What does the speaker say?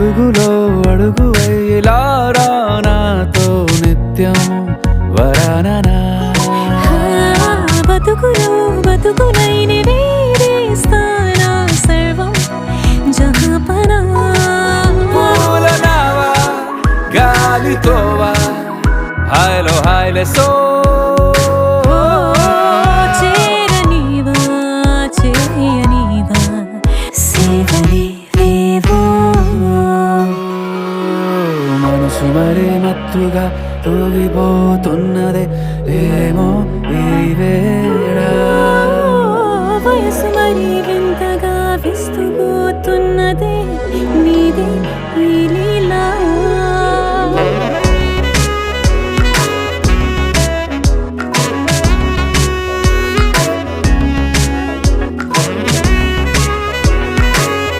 అడుగులో అడుగువైలారా నాతో నిత్యం వరాననా బతుకులో బతుకులైన వేరేస్తానా సర్వం జహాపనా పూల నావా గాలితోవా హాయ్లో హాయ్లే సో చేరనీవా చేయనీవా సేవలే వేవో మనసు మరి మత్తుగా తూగిపోతున్నదే ఏమో ఈ వేళ వయసు మరి